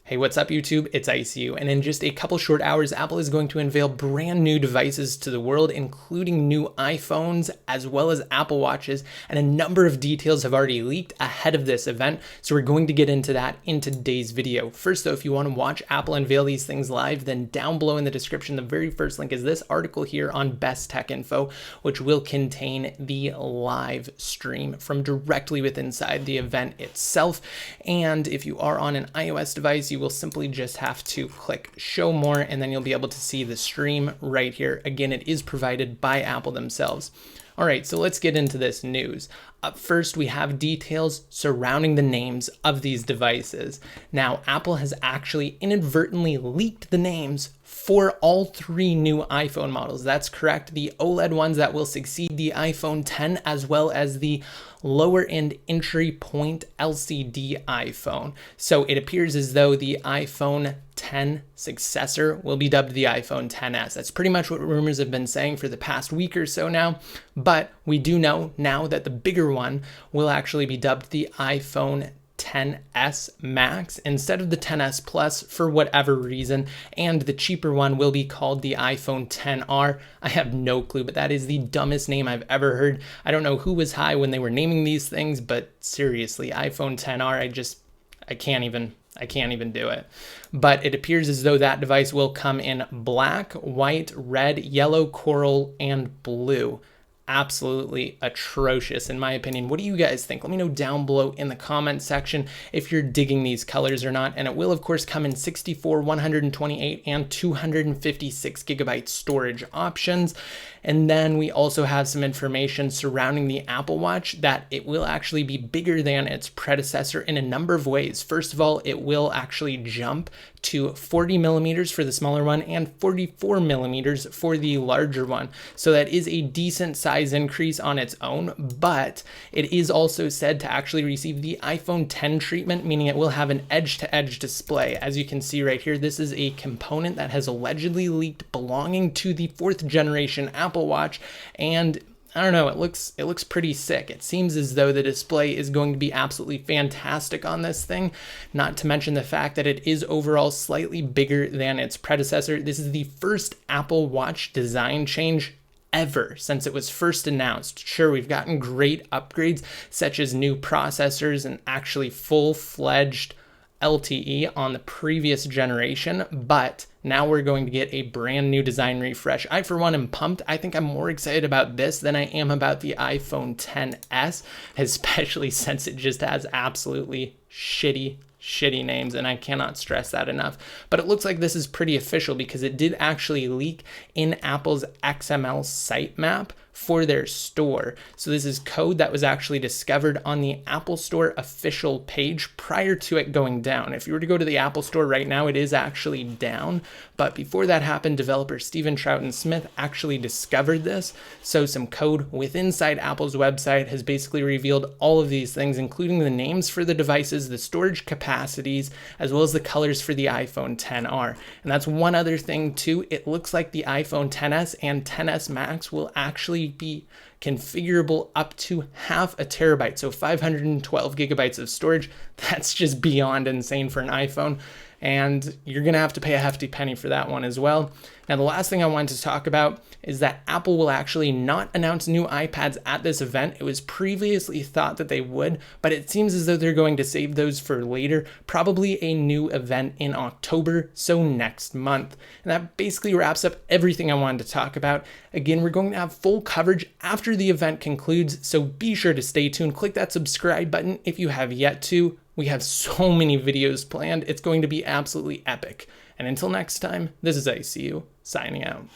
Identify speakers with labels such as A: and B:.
A: Hey, what's up YouTube? It's ICU, and in just a couple short hours, Apple is going to unveil brand new devices to the world, including new iPhones, as well as Apple Watches, and a number of details have already leaked ahead of this event, so we're going to get into that in today's video. First though, if you want to watch Apple unveil these things live, then down below in the description, the very first link is this article here on Best Tech Info, which will contain the live stream from directly within inside the event itself. And if you are on an iOS device, you will simply just have to click show more, and then you'll be able to see the stream right here. Again, it is provided by Apple themselves. All right, so let's get into this news. Up first, we have details surrounding the names of these devices. Now, Apple has actually inadvertently leaked the names for all three new iPhone models. That's correct. The OLED ones that will succeed the iPhone 10, as well as the lower end entry point LCD iPhone. So it appears as though the iPhone 10 successor will be dubbed the iPhone XS. That's pretty much what rumors have been saying for the past week or so now, but we do know now that the bigger one will actually be dubbed the iPhone XS Max instead of the XS Plus for whatever reason, and the cheaper one will be called the iPhone XR. I have no clue, but that is the dumbest name I've ever heard. I don't know who was high when they were naming these things, but seriously, iPhone XR, I can't even do it. But it appears as though that device will come in black, white, red, yellow, coral, and blue. Absolutely atrocious in my opinion. What do you guys think? Let me know down below in the comment section if you're digging these colors or not. And it will of course come in 64, 128, and 256 gigabyte storage options. And then we also have some information surrounding the Apple Watch that it will actually be bigger than its predecessor in a number of ways. First of all, it will actually jump to 40 millimeters for the smaller one and 44 millimeters for the larger one. So that is a decent size increase on its own, but it is also said to actually receive the iPhone 10 treatment, meaning it will have an edge-to-edge display. As you can see right here, this is a component that has allegedly leaked belonging to the 4th generation Apple Watch, and I don't know, it looks pretty sick. It seems as though the display is going to be absolutely fantastic on this thing, not to mention the fact that it is overall slightly bigger than its predecessor. This is the first Apple Watch design change ever since it was first announced. Sure, we've gotten great upgrades such as new processors and actually full-fledged LTE on the previous generation, but now we're going to get a brand new design refresh. I, for one, am pumped. I think I'm more excited about this than I am about the iPhone XS, especially since it just has absolutely shitty names, and I cannot stress that enough. But it looks like this is pretty official because it did actually leak in Apple's XML sitemap for their store. So this is code that was actually discovered on the Apple Store official page prior to it going down. If you were to go to the Apple Store right now, it is actually down. But before that happened, developer Stephen Troughton-Smith actually discovered this. So some code within inside Apple's website has basically revealed all of these things, including the names for the devices, the storage capacities, as well as the colors for the iPhone XR. And that's one other thing too. It looks like the iPhone XS and XS Max will actually be configurable up to half a terabyte, so 512 gigabytes of storage. That's just beyond insane for an iPhone, and you're gonna have to pay a hefty penny for that one as well. Now, the last thing I wanted to talk about is that Apple will actually not announce new iPads at this event. It was previously thought that they would, but it seems as though they're going to save those for later, probably a new event in October, so next month. And that basically wraps up everything I wanted to talk about. Again, we're going to have full coverage after the event concludes, so be sure to stay tuned. Click that subscribe button if you have yet to. We have so many videos planned. It's going to be absolutely epic. And until next time, this is ICU signing out.